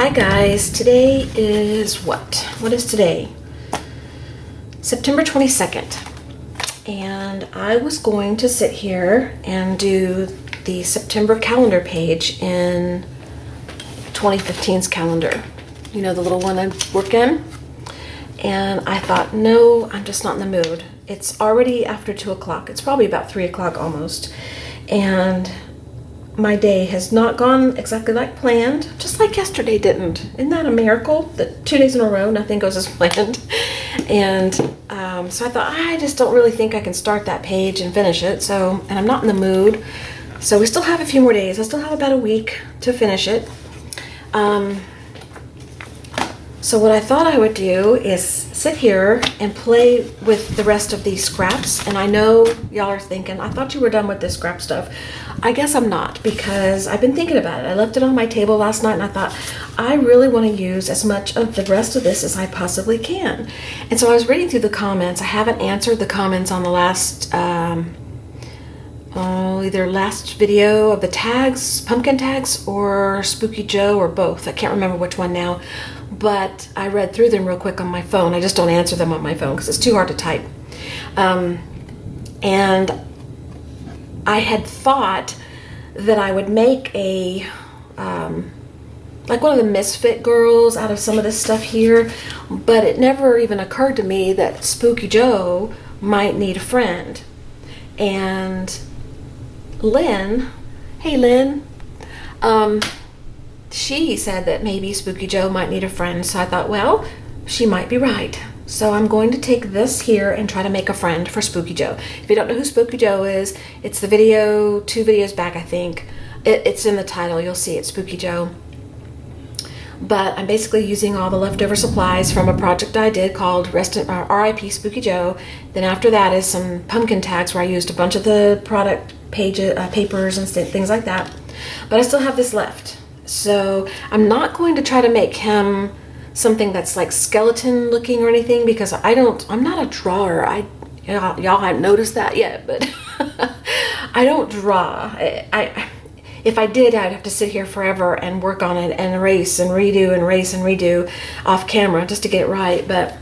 Hi guys, today is what? What is today? September 22nd. And I was going to sit here and do the September calendar page in 2015's calendar. You know, the little one I work in? And I thought, no, I'm just not in the mood. It's already after 2 o'clock. It's probably about 3 o'clock almost. And my day has not gone exactly like planned, just like yesterday didn't. Isn't that a miracle that 2 days in a row nothing goes as planned? And so I thought, I just don't really think I can start that page and finish it. And I'm not in the mood. So we still have a few more days. I still have about a week to finish it. So what I thought I would do is sit here and play with the rest of these scraps. And I know y'all are thinking, I thought you were done with this scrap stuff. I guess I'm not, because I've been thinking about it. I left it on my table last night and I thought, I really want to use as much of the rest of this as I possibly can. And so I was reading through the comments. I haven't answered the comments on the last, either last video of the tags, pumpkin tags, or Spooky Joe, or both. I can't remember which one now. But I read through them real quick on my phone. I just don't answer them on my phone because it's too hard to type. And I had thought that I would make a, like one of the Misfit girls out of some of this stuff here, but it never even occurred to me that Spooky Joe might need a friend. And Lynn, hey Lynn, she said that maybe Spooky Joe might need a friend, so I thought, well, she might be right. So I'm going to take this here and try to make a friend for Spooky Joe. If you don't know who Spooky Joe is, it's the video, 2 videos back, I think. It's in the title, you'll see it, Spooky Joe. But I'm basically using all the leftover supplies from a project I did called R.I.P. Spooky Joe. Then after that is some pumpkin tags where I used a bunch of the product pages, papers and things like that. But I still have this left. So I'm not going to try to make him something that's like skeleton looking or anything, because I'm not a drawer. Y'all haven't noticed that yet, but I don't draw. If I did, I'd have to sit here forever and work on it and erase and redo off camera just to get it right. But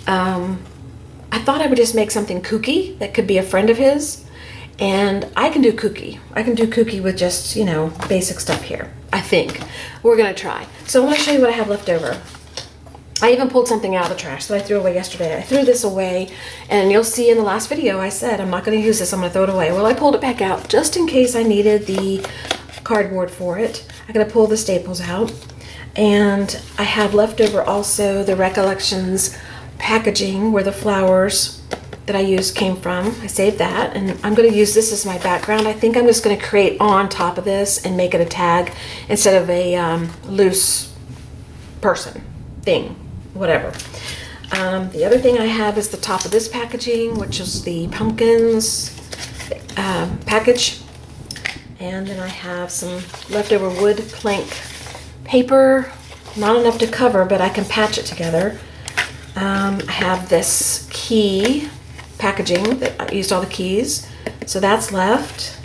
I thought I would just make something kooky that could be a friend of his. And I can do kooky. I can do kooky with just, you know, basic stuff here, I think. We're going to try. So I want to show you what I have left over. I even pulled something out of the trash that I threw away yesterday. I threw this away, and you'll see in the last video I said, I'm not going to use this, I'm going to throw it away. Well, I pulled it back out just in case I needed the cardboard for it. I'm going to pull the staples out. And I have left over also the Recollections packaging where the flowers that I used came from. I saved that, and I'm going to use this as my background. I think I'm just going to create on top of this and make it a tag instead of a loose person thing, whatever. The other thing I have is the top of this packaging, which is the pumpkins package. And then I have some leftover wood plank paper, not enough to cover, but I can patch it together. I have this key packaging that I used all the keys, so that's left.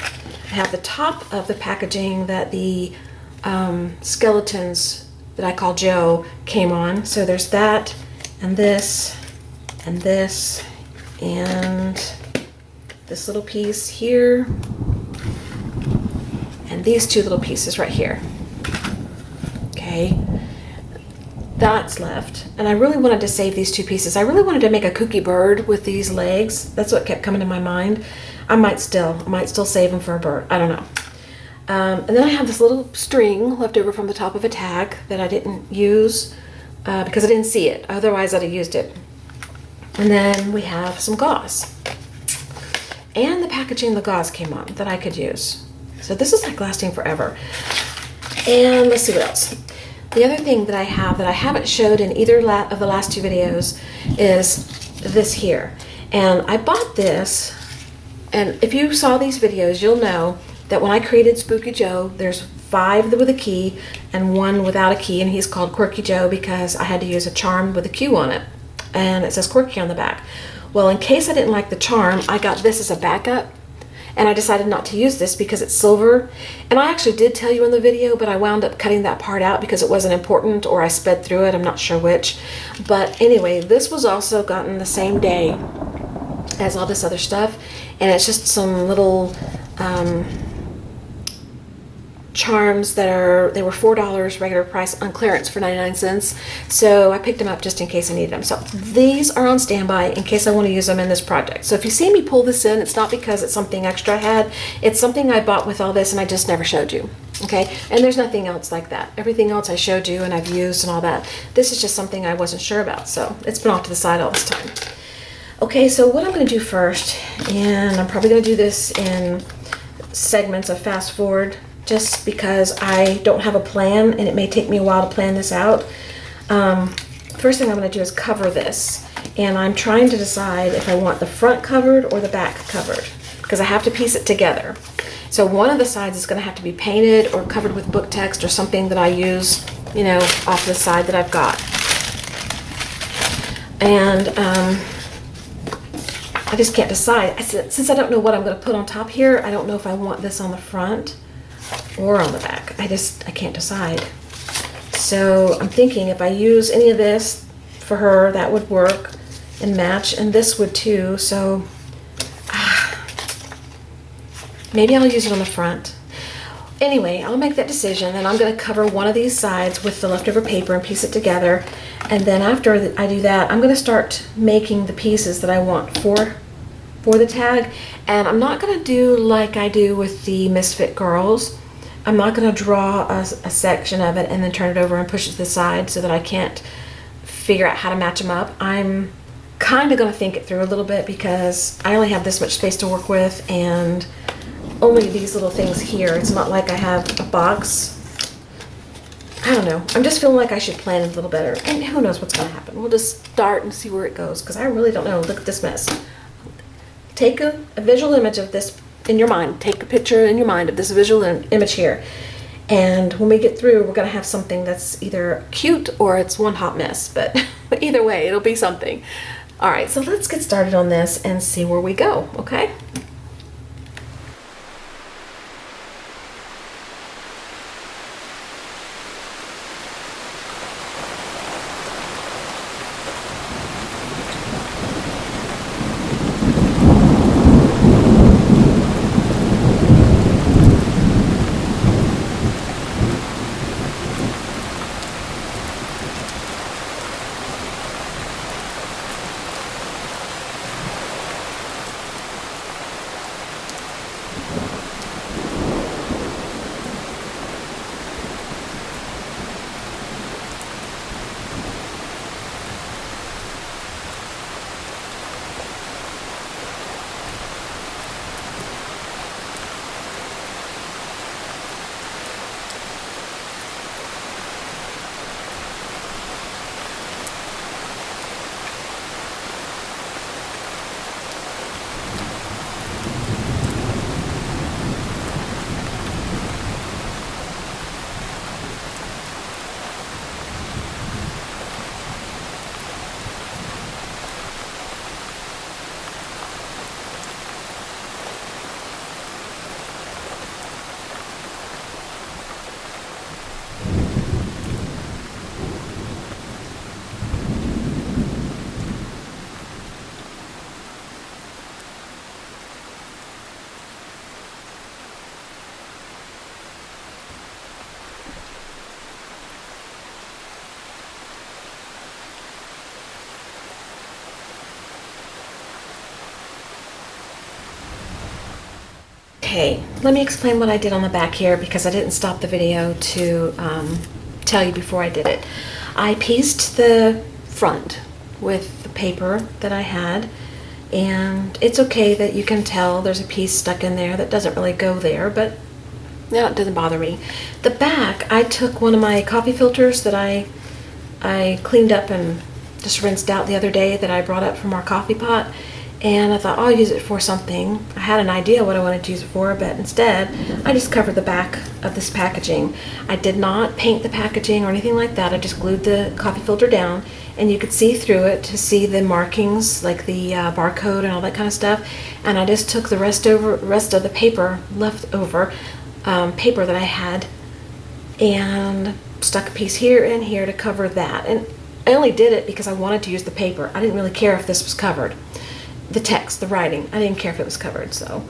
I have the top of the packaging that the skeletons that I call Joe came on, so there's that and this and this and this little piece here and these 2 little pieces right here. Okay, that's left. And I really wanted to save these 2 pieces. I really wanted to make a kooky bird with these legs. That's what kept coming to my mind. I might still save them for a bird. I don't know. And then I have this little string left over from the top of a tag that I didn't use because I didn't see it. Otherwise, I'd have used it. And then we have some gauze. And the packaging of the gauze came on that I could use. So this is like lasting forever. And let's see what else. The other thing that I have that I haven't showed in either of the last 2 videos is this here. And I bought this, and if you saw these videos, you'll know that when I created Spooky Joe, there's 5 with a key and 1 without a key, and he's called Quirky Joe because I had to use a charm with a Q on it. And it says Quirky on the back. Well, in case I didn't like the charm, I got this as a backup. and I decided not to use this because it's silver. And I actually did tell you in the video, but I wound up cutting that part out because it wasn't important, or I sped through it, I'm not sure which. But anyway, this was also gotten the same day as all this other stuff, and it's just some little charms they were $4 regular price, on clearance for 99 cents. So I picked them up just in case I needed them. So these are on standby in case I want to use them in this project. So if you see me pull this in, it's not because it's something extra I had. It's something I bought with all this and I just never showed you. Okay, and there's nothing else like that. Everything else I showed you and I've used and all that. This is just something I wasn't sure about, so it's been off to the side all this time. Okay, so what I'm going to do first, and I'm probably going to do this in segments of fast forward, just because I don't have a plan and it may take me a while to plan this out. First thing I'm going to do is cover this, and I'm trying to decide if I want the front covered or the back covered, because I have to piece it together. So one of the sides is going to have to be painted or covered with book text or something that I use, you know, off the side that I've got. And I just can't decide. Since I don't know what I'm going to put on top here, I don't know if I want this on the front or on the back. I can't decide. So I'm thinking if I use any of this for her, that would work and match, and this would too. So maybe I'll use it on the front. Anyway, I'll make that decision, and I'm going to cover one of these sides with the leftover paper and piece it together. And then after I do that, I'm going to start making the pieces that I want for the tag. And I'm not going to do like I do with the Misfit girls. I'm not going to draw a section of it and then turn it over and push it to the side so that I can't figure out how to match them up. I'm kind of going to think it through a little bit because I only have this much space to work with and only these little things here. It's not like I have a box. I don't know. I'm just feeling like I should plan it a little better. And who knows what's going to happen. We'll just start and see where it goes because I really don't know. Look at this mess. Take a visual image of this in your mind. Take a picture in your mind of this visual image here. And when we get through, we're going to have something that's either cute or it's one hot mess. But either way, it'll be something. All right, so let's get started on this and see where we go, okay? Okay, let me explain what I did on the back here because I didn't stop the video to tell you before I did it. I pieced the front with the paper that I had, and it's okay that you can tell there's a piece stuck in there that doesn't really go there, but no, it doesn't bother me. The back, I took one of my coffee filters that I cleaned up and just rinsed out the other day that I brought up from our coffee pot, and I thought, I'll use it for something. I had an idea what I wanted to use it for, but instead I just covered the back of this packaging. I did not paint the packaging or anything like that. I just glued the coffee filter down, and you could see through it to see the markings, like the barcode and all that kind of stuff. And I just took the rest of the paper, leftover paper that I had, and stuck a piece here and here to cover that. And I only did it because I wanted to use the paper. I didn't really care if this was covered. The text, the writing, I didn't care if it was covered. So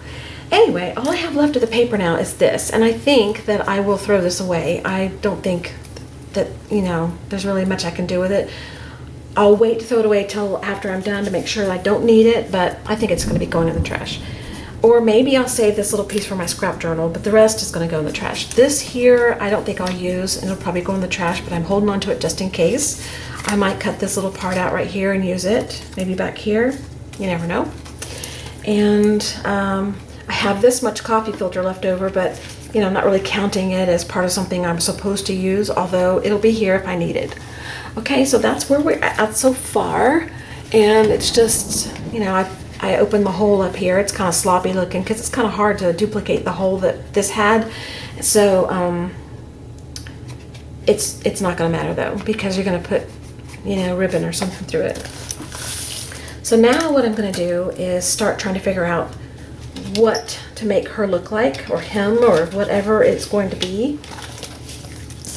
anyway, all I have left of the paper now is this, and I think that I will throw this away. I don't think that, there's really much I can do with it. I'll wait to throw it away till after I'm done to make sure I don't need it, but I think it's going to be going in the trash. Or maybe I'll save this little piece for my scrap journal, but the rest is going to go in the trash. This here, I don't think I'll use, and it'll probably go in the trash, but I'm holding on to it just in case. I might cut this little part out right here and use it, maybe back here. You never know. And I have this much coffee filter left over, but I'm not really counting it as part of something I'm supposed to use, although it'll be here if I need it. Okay, so that's where we're at so far. And it's just, I opened the hole up here. It's kind of sloppy looking because it's kind of hard to duplicate the hole that this had. So it's not going to matter though, because you're going to put, ribbon or something through it. So now what I'm going to do is start trying to figure out what to make her look like, or him, or whatever it's going to be.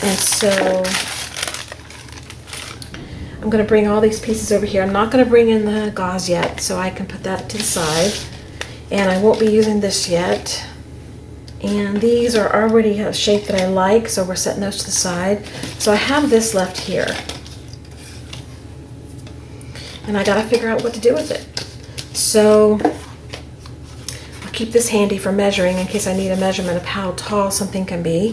And so I'm going to bring all these pieces over here. I'm not going to bring in the gauze yet, so I can put that to the side. And I won't be using this yet. And these are already a shape that I like, so we're setting those to the side. So I have this left here. And I got to figure out what to do with it. So I'll keep this handy for measuring in case I need a measurement of how tall something can be.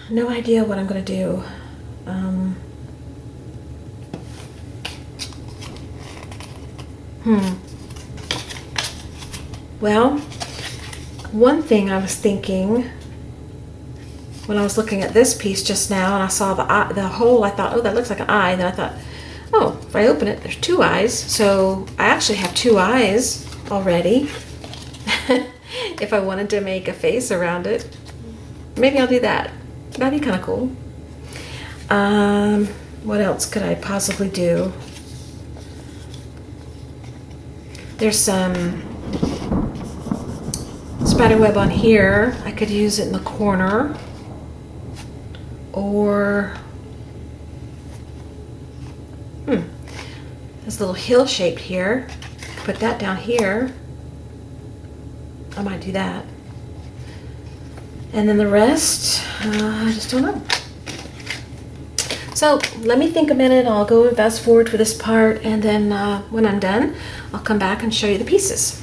No idea what I'm going to do. Well, one thing I was thinking when I was looking at this piece just now, and I saw the hole, I thought, oh, that looks like an eye. Then I thought, oh, if I open it, there's two eyes. So I actually have two eyes already. If I wanted to make a face around it, maybe I'll do that. That'd be kind of cool. What else could I possibly do? There's some spider web on here. I could use it in the corner. Or this little hill shaped here. Put that down here. I might do that. And then the rest, I just don't know. So let me think a minute. I'll go and fast forward for this part, and then when I'm done, I'll come back and show you the pieces.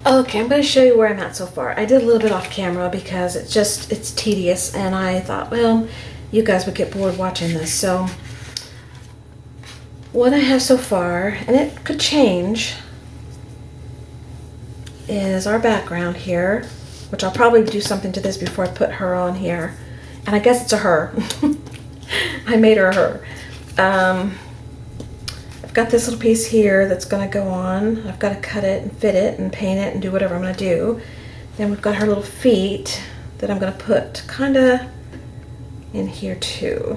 Okay, I'm going to show you where I'm at so far. I did a little bit off camera because it's tedious, and I thought, well, you guys would get bored watching this. So what I have so far, and it could change, is our background here, which I'll probably do something to this before I put her on here. And I guess it's a her. I made her a her. I've got this little piece here that's going to go on. I've got to cut it and fit it and paint it and do whatever I'm going to do. Then we've got her little feet that I'm going to put kind of in here too.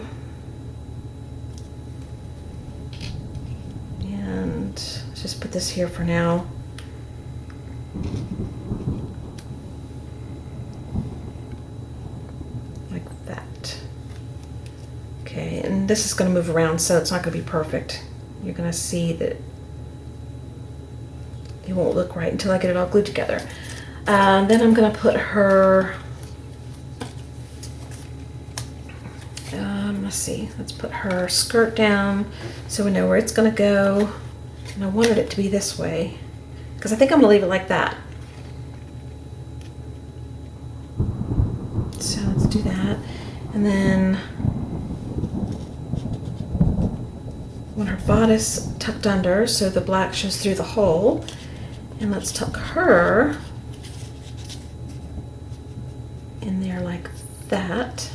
And let's just put this here for now. Like that. Okay, and this is going to move around, so it's not going to be perfect. You're going to see that it won't look right until I get it all glued together. Then I'm going to put her, let's see, let's put her skirt down so we know where it's going to go. And I wanted it to be this way because I think I'm going to leave it like that. So let's do that. And then want her bodice tucked under so the black shows through the hole. And let's tuck her in there like that.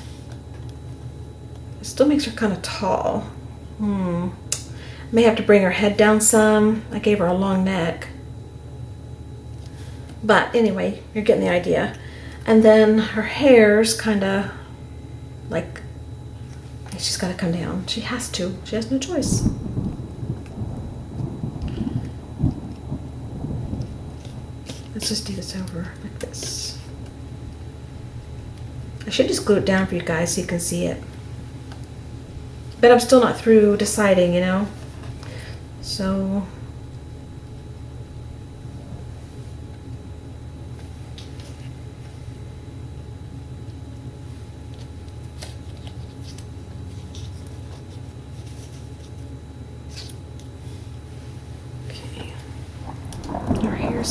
It still makes her kind of tall. May have to bring her head down some. I gave her a long neck. But anyway, you're getting the idea. And then her hair's kind of like, she's got to come down. She has to. She has no choice. Let's just do this over like this. I should just glue it down for you guys so you can see it. But I'm still not through deciding, you know. So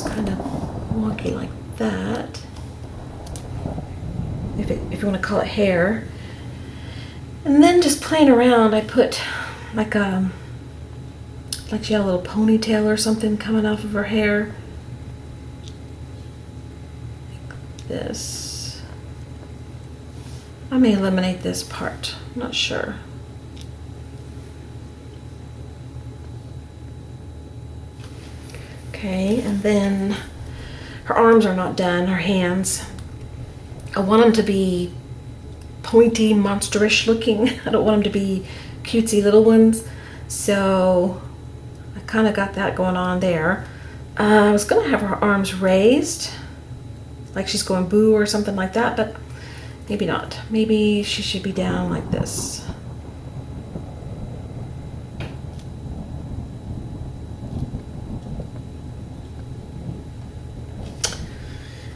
kind of wonky like that, if you want to call it hair. And then just playing around, I put like she had a little ponytail or something coming off of her hair like this. I may eliminate this part, I'm not sure. Okay, and then her arms are not done, her hands. I want them to be pointy, monsterish looking. I don't want them to be cutesy little ones. So I kind of got that going on there. I was going to have her arms raised, like she's going boo or something like that, but maybe not. Maybe she should be down like this.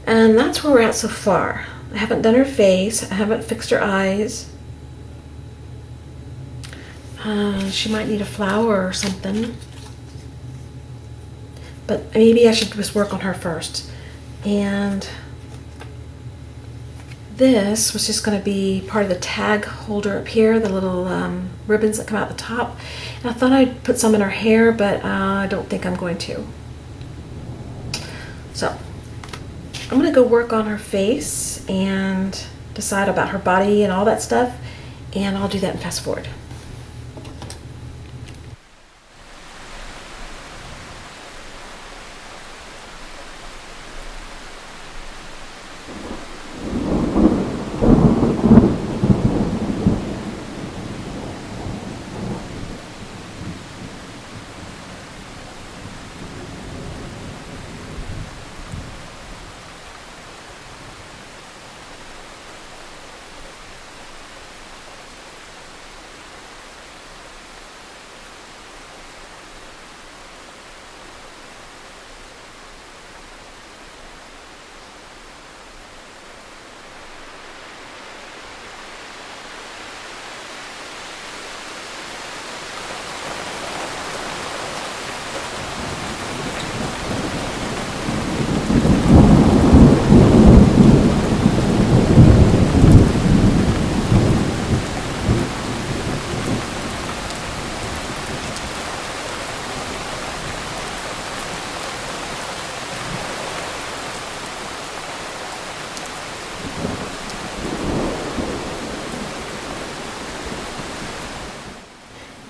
And that's where we're at so far. I haven't done her face. I haven't fixed her eyes. She might need a flower or something. But maybe I should just work on her first. And this was just going to be part of the tag holder up here, the little ribbons that come out the top. And I thought I'd put some in her hair, but I don't think I'm going to. So I'm going to go work on her face and decide about her body and all that stuff, and I'll do that and fast forward.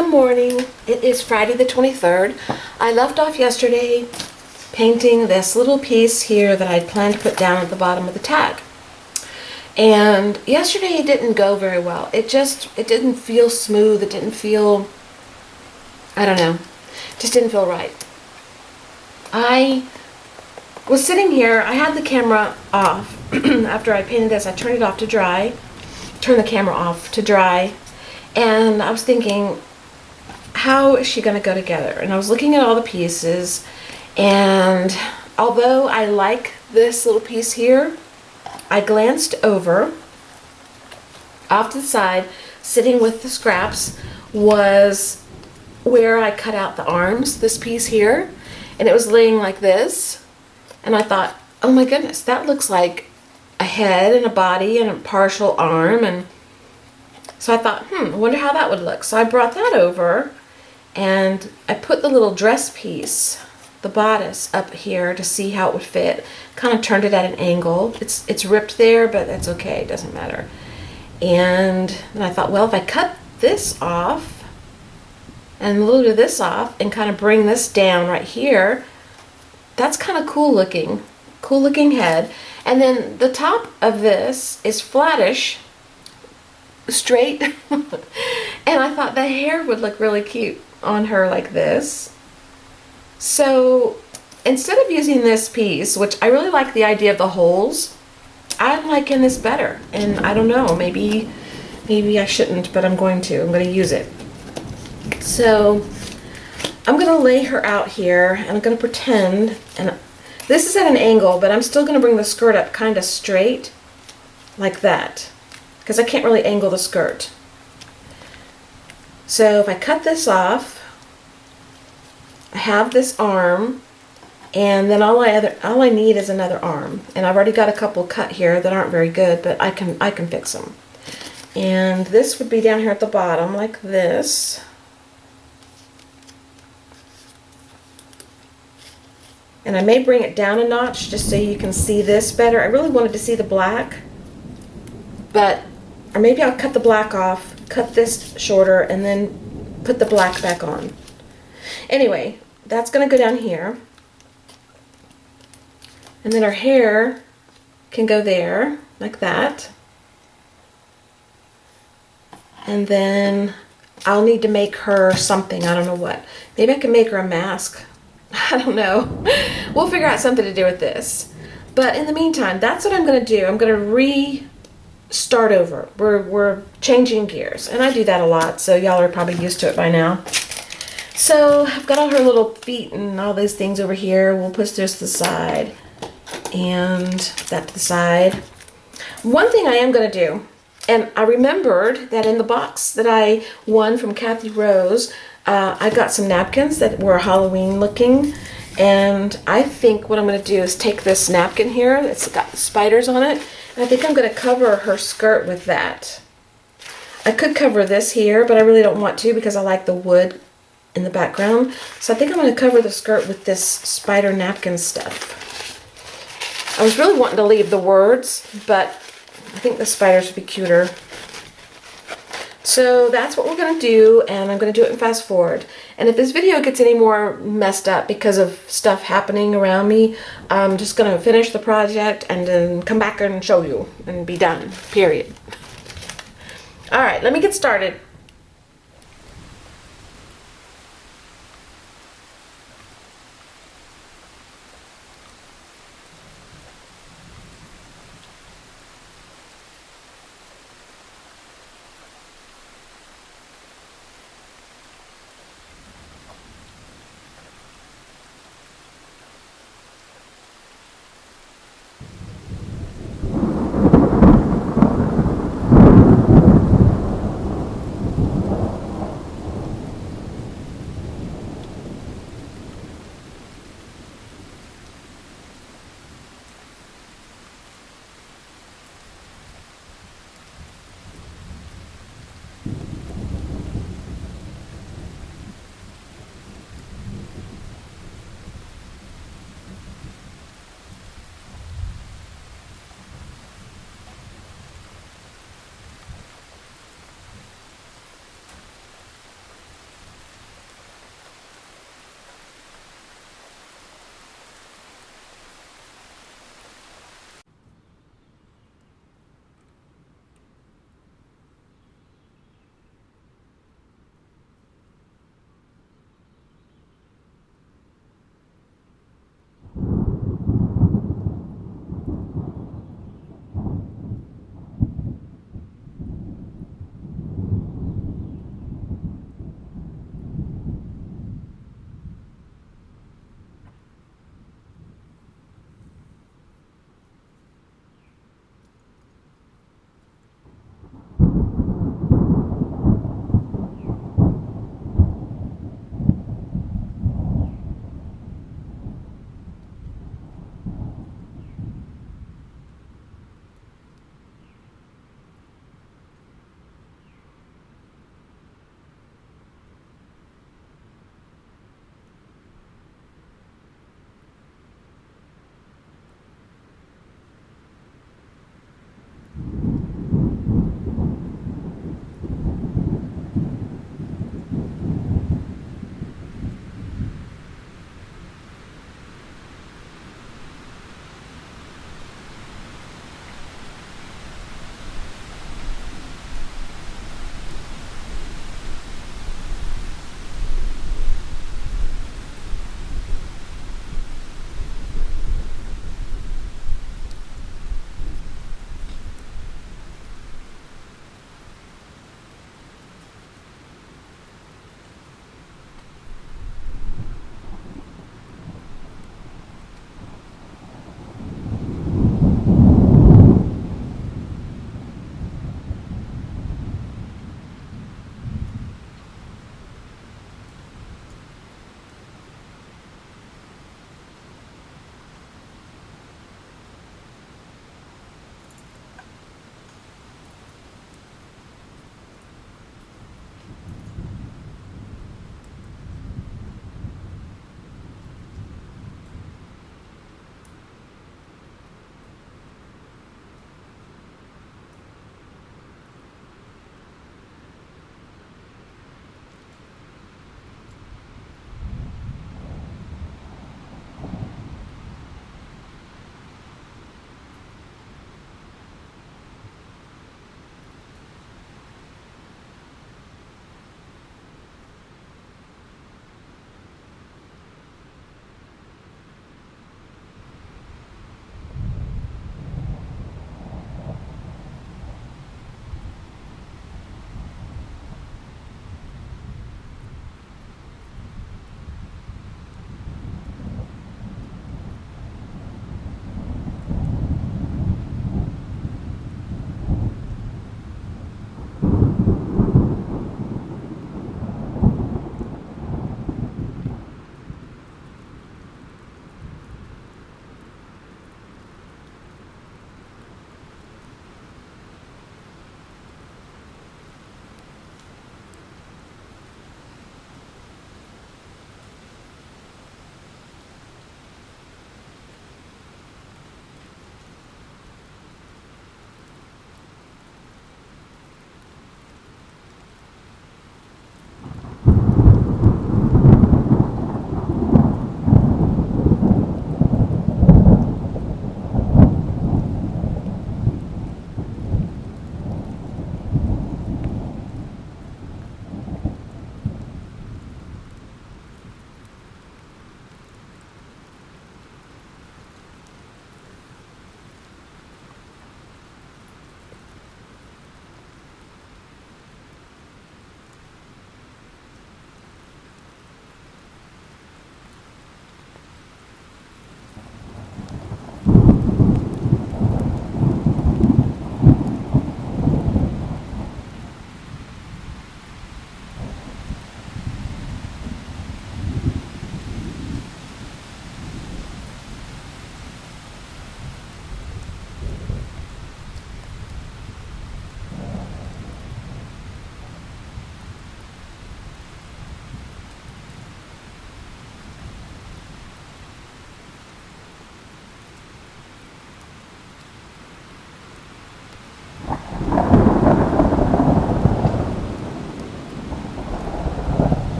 Good morning. It is Friday the 23rd. I left off yesterday painting this little piece here that I'd planned to put down at the bottom of the tag. And yesterday it didn't go very well. It didn't feel smooth. It didn't feel, I don't know, just didn't feel right. I was sitting here, I had the camera off. After I painted this, I turned it off to dry, turned the camera off to dry, and I was thinking, how is she going to go together? And I was looking at all the pieces, and although I like this little piece here, I glanced over, off to the side, sitting with the scraps, was where I cut out the arms, this piece here, and it was laying like this, and I thought, oh my goodness, that looks like a head and a body and a partial arm, and so I thought, I wonder how that would look. So I brought that over, and I put the little dress piece, the bodice, up here to see how it would fit. Kind of turned it at an angle. It's ripped there, but that's okay, it doesn't matter. And then I thought, well, if I cut this off, and a little bit of this off, and kind of bring this down right here, that's kind of cool looking head. And then the top of this is flattish, straight, and I thought the hair would look really cute on her like this. So instead of using this piece, which I really like the idea of the holes, I'm liking this better. And I don't know, maybe I shouldn't, but I'm going to use it. So I'm going to lay her out here, and I'm going to pretend, and this is at an angle, but I'm still going to bring the skirt up kind of straight, like that, because I can't really angle the skirt. So if I cut this off, I have this arm, and then all I need is another arm, and I've already got a couple cut here that aren't very good, but I can fix them. And this would be down here at the bottom like this. And I may bring it down a notch just so you can see this better. I really wanted to see the black, or maybe I'll cut the black off, cut this shorter, and then put the black back on. Anyway, that's going to go down here. And then her hair can go there, like that. And then I'll need to make her something, I don't know what. Maybe I can make her a mask. I don't know. We'll figure out something to do with this. But in the meantime, that's what I'm going to do. I'm going to start over. We're changing gears. And I do that a lot, so y'all are probably used to it by now. So I've got all her little feet and all these things over here. We'll push this to the side and that to the side. One thing I am going to do, and I remembered that in the box that I won from Kathy Rose, I got some napkins that were Halloween looking, and I think what I'm going to do is take this napkin here, it's got spiders on it, and I think I'm going to cover her skirt with that. I could cover this here, but I really don't want to because I like the wood in the background. So I think I'm going to cover the skirt with this spider napkin stuff. I was really wanting to leave the words, but I think the spiders would be cuter. So that's what we're going to do, and I'm going to do it in fast forward. And if this video gets any more messed up because of stuff happening around me, I'm just going to finish the project and then come back and show you and be done, period. All right, let me get started.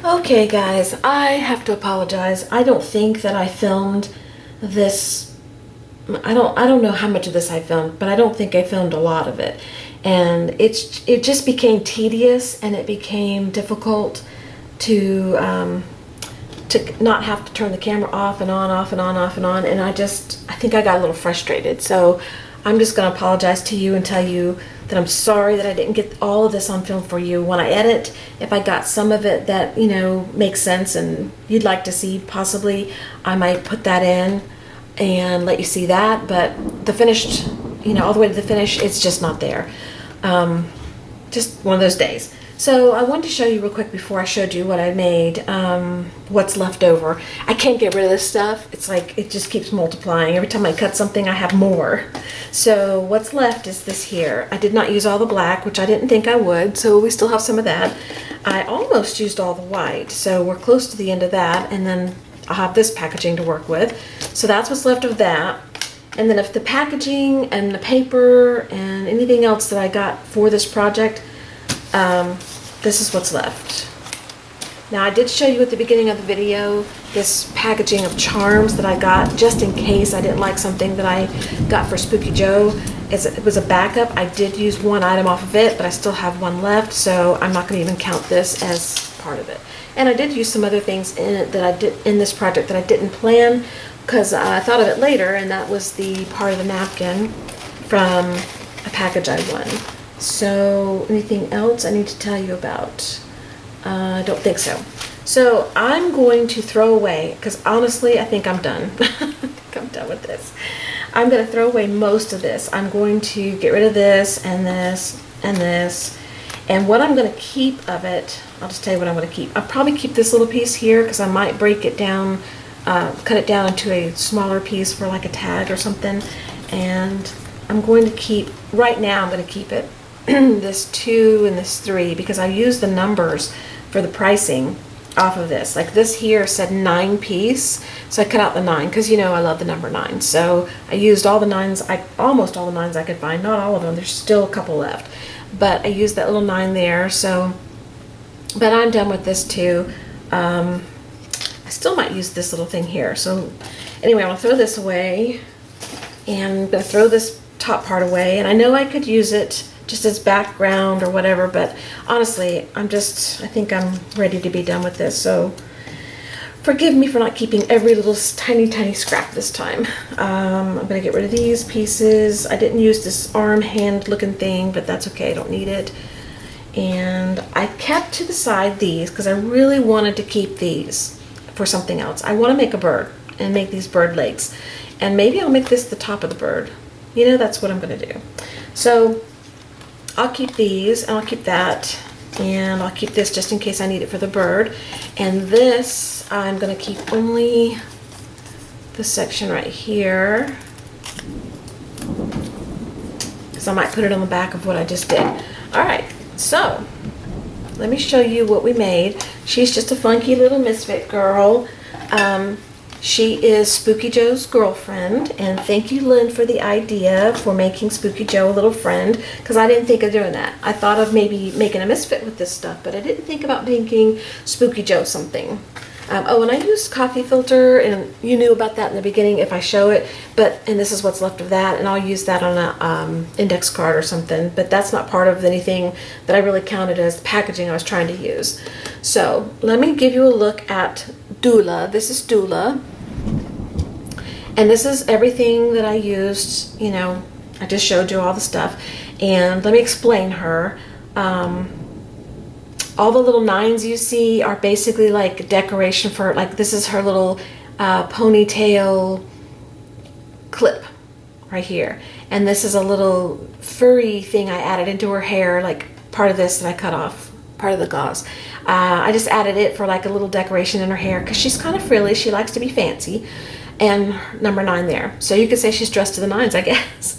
Okay, guys, I have to apologize. I don't think that I filmed this. I don't know how much of this I filmed, but I don't think I filmed a lot of it. And it just became tedious, and it became difficult to not have to turn the camera off and on, off and on, off and on. And I think I got a little frustrated. So I'm just going to apologize to you and tell you that I'm sorry that I didn't get all of this on film for you. When I edit, if I got some of it that, makes sense and you'd like to see, possibly I might put that in and let you see that. But the finished, all the way to the finish, it's just not there. Just one of those days. So I wanted to show you real quick before I showed you what I made, what's left over. I can't get rid of this stuff. It's like it just keeps multiplying. Every time I cut something, I have more. So what's left is this here. I did not use all the black, which I didn't think I would, so we still have some of that. I almost used all the white, so we're close to the end of that, and then I'll have this packaging to work with. So that's what's left of that. And then if the packaging and the paper and anything else that I got for this project, this is what's left. Now I did show you at the beginning of the video this packaging of charms that I got just in case I didn't like something that I got for Spooky Joe. It was a backup. I did use one item off of it, but I still have one left, so I'm not going to even count this as part of it. And I did use some other things in it that I did in this project that I didn't plan, because I thought of it later, and that was the part of the napkin from a package I won. So anything else I need to tell you about? I don't think so. So I'm going to throw away, because honestly I think I'm done. I think I'm done with this. I'm going to throw away most of this. I'm going to get rid of this and this and this. And what I'm going to keep of it, I'll just tell you what I'm going to keep. I'll probably keep this little piece here because I might break it down, cut it down into a smaller piece for like a tag or something. And I'm going to keep, right now I'm going to keep it, this 2 and this 3, because I used the numbers for the pricing off of this. Like this here said 9 piece, so I cut out the 9 because I love the number 9. So I used all the 9s, almost all the 9s I could find, not all of them, there's still a couple left, but I used that little 9 there. So, but I'm done with this too. I still might use this little thing here. So anyway, I'm gonna throw this away, and I'm gonna throw this top part away, and I know I could use it just as background or whatever, but honestly I think I'm ready to be done with this. So forgive me for not keeping every little tiny scrap this time. I'm gonna get rid of these pieces. I didn't use this arm hand looking thing, but that's okay, I don't need it. And I kept to the side these because I really wanted to keep these for something else. I want to make a bird and make these bird legs, and maybe I'll make this the top of the bird. That's what I'm gonna do. So I'll keep these, and I'll keep that, and I'll keep this just in case I need it for the bird. And this, I'm going to keep only the section right here, because I might put it on the back of what I just did. Alright, so let me show you what we made. She's just a funky little misfit girl. She is Spooky Joe's girlfriend, and thank you, Lynn, for the idea for making Spooky Joe a little friend, because I didn't think of doing that. I thought of maybe making a misfit with this stuff, but I didn't think about making Spooky Joe something. Oh, and I used coffee filter, and you knew about that in the beginning if I show it, and this is what's left of that, and I'll use that on a index card or something, but that's not part of anything that I really counted as the packaging I was trying to use. So let me give you a look at Dula. This is Dula, and this is everything that I used. I just showed you all the stuff, and let me explain her. All the little 9s you see are basically like decoration for, like, this is her little ponytail clip right here, and this is a little furry thing I added into her hair, like part of this that I cut off, part of the gauze. I just added it for like a little decoration in her hair because she's kind of frilly, she likes to be fancy. And number 9 there, so you could say she's dressed to the 9s, I guess.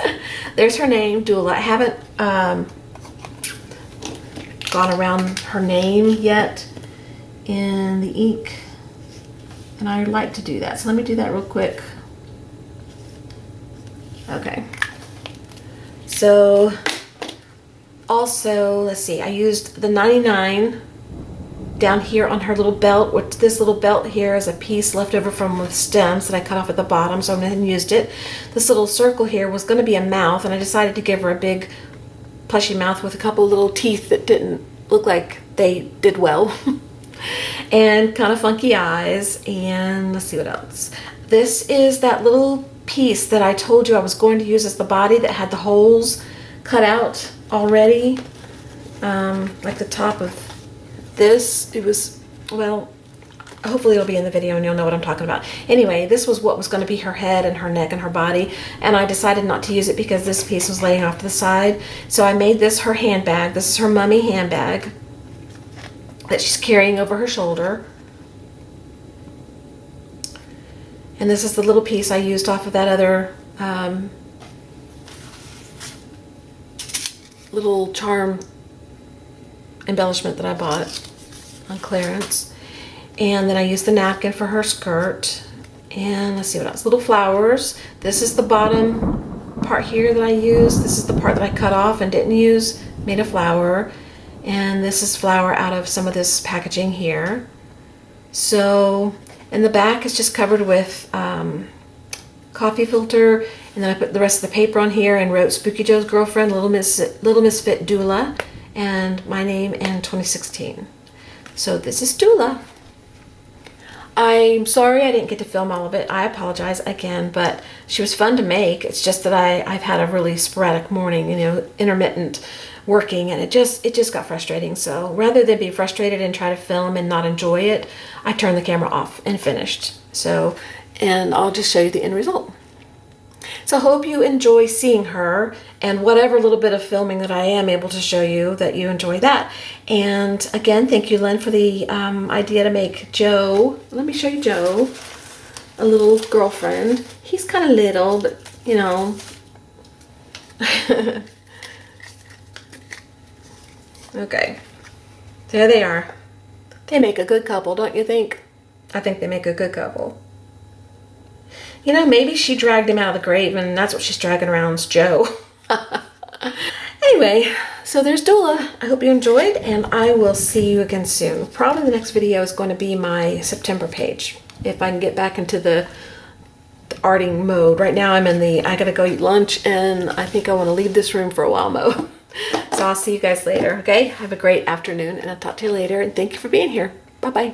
There's her name, Dula. I haven't gone around her name yet in the ink, and I like to do that, so let me do that real quick. Okay, so also let's see, I used the 99 down here on her little belt, which this little belt here is a piece left over from the stems that I cut off at the bottom, so I went ahead and used it. This little circle here was going to be a mouth, and I decided to give her a big plushy mouth with a couple little teeth that didn't look like they did well. And kind of funky eyes, and let's see what else. This is that little piece that I told you I was going to use as the body that had the holes cut out already, like the top of this. It was, well, hopefully it'll be in the video and you'll know what I'm talking about. Anyway, this was what was going to be her head and her neck and her body, and I decided not to use it because this piece was laying off to the side. So I made this her handbag. This is her mummy handbag that she's carrying over her shoulder. And this is the little piece I used off of that other little charm embellishment that I bought on clearance. And then I used the napkin for her skirt. And let's see what else. Little flowers. This is the bottom part here that I used. This is the part that I cut off and didn't use, made a flower. And this is flour out of some of this packaging here. So, and the back is just covered with coffee filter. And then I put the rest of the paper on here and wrote Spooky Joe's Girlfriend, Little Misfit Dula, and my name in 2016. So this is Dula. I'm sorry I didn't get to film all of it. I apologize again, but she was fun to make. It's just that I've had a really sporadic morning, you know, intermittent working, and it just got frustrating. So rather than be frustrated and try to film and not enjoy it, I turned the camera off and finished. So, and I'll just show you the end result. So I hope you enjoy seeing her, and whatever little bit of filming that I am able to show you, that you enjoy that. And again, thank you, Lynn, for the idea to make Joe, let me show you Joe, a little girlfriend. He's kind of little, but you know. Okay, there they are. They make a good couple, don't you think? I think they make a good couple. You know, maybe she dragged him out of the grave and that's what she's dragging around is Joe. Anyway, so there's Dula. I hope you enjoyed, and I will see you again soon. Probably the next video is going to be my September page, if I can get back into the arting mode. Right now I'm in the I gotta go eat lunch, and I think I want to leave this room for a while mode. So I'll see you guys later, okay? Have a great afternoon, and I'll talk to you later, and thank you for being here. Bye-bye.